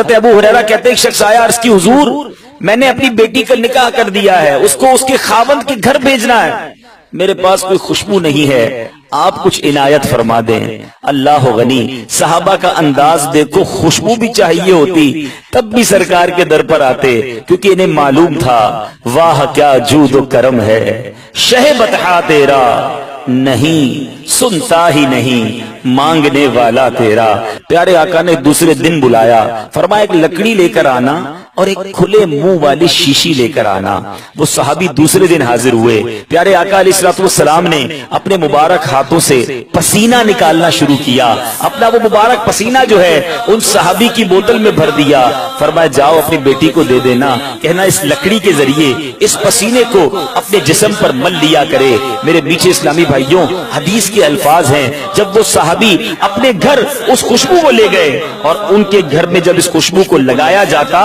حضرت ابو ہریرہ کہتے ہیں ایک شخص آیا عرض کی حضور میں نے اپنی بیٹی کا نکاح کر دیا ہے، اس کو اس کے خاوند کے گھر بھیجنا ہے، میرے پاس کوئی خوشبو نہیں ہے، آپ کچھ عنایت فرما دیں۔ اللہ غنی، صحابہ کا انداز دیکھو، خوشبو بھی چاہیے ہوتی تب بھی سرکار کے در پر آتے، کیونکہ انہیں معلوم تھا واہ کیا جود و کرم ہے، شہ بطحا تیرا نہیں سنتا ہی نہیں مانگنے والا تیرا۔ پیارے آقا نے دوسرے دن بلایا، فرمایا ایک لکڑی لے کر آنا اور ایک کھلے منہ والی شیشی لے کر آنا۔ وہ صحابی دوسرے دن حاضر ہوئے، پیارے آقا علیہ الصلوۃ والسلام نے اپنے مبارک ہاتھوں سے پسینہ نکالنا شروع کیا، اپنا وہ مبارک پسینہ جو ہے ان صحابی کی بوتل میں بھر دیا، فرمایا جاؤ اپنی بیٹی کو دے دینا، کہنا اس لکڑی کے ذریعے اس پسینے کو اپنے جسم پر مل لیا کرے۔ میرے میٹھے اسلامی بھائیوں، حدیث کے الفاظ ہیں جب وہ صحابی اپنے گھر اس خوشبو کو لے گئے اور ان کے گھر میں جب اس خوشبو کو لگایا جاتا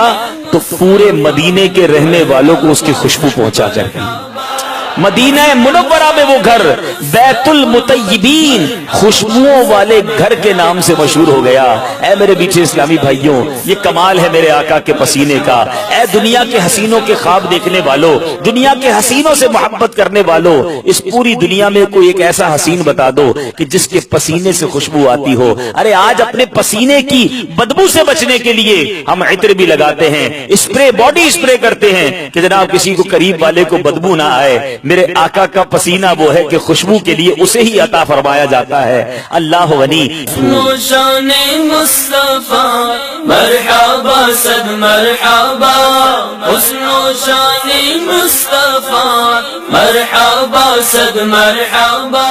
تو پورے مدینے کے رہنے والوں کو اس کی خوشبو پہنچا جاتی۔ مدینہ منورہ میں وہ گھر بیت المطیبین، خوشبوؤں والے گھر کے نام سے مشہور ہو گیا۔ اے میرے میٹھے اسلامی بھائیوں، یہ کمال ہے میرے آقا کے پسینے کا۔ اے دنیا کے حسینوں کے خواب دیکھنے والوں، دنیا کے حسینوں سے محبت کرنے والوں، اس پوری دنیا میں کوئی ایک ایسا حسین بتا دو کہ جس کے پسینے سے خوشبو آتی ہو۔ ارے آج اپنے پسینے کی بدبو سے بچنے کے لیے ہم عطر بھی لگاتے ہیں، اسپرے، باڈی اسپرے کرتے ہیں کہ جناب کسی کو قریب والے کو بدبو نہ آئے۔ میرے آقا کا پسینہ وہ ہے کہ خوشبو کے لیے اسے ہی عطا فرمایا جاتا ہے۔ اللہ غنی۔ شان مصطفیٰ مرحبا صد مرحبا، حسن و شان مصطفیٰ مرحبا صد مرحبا۔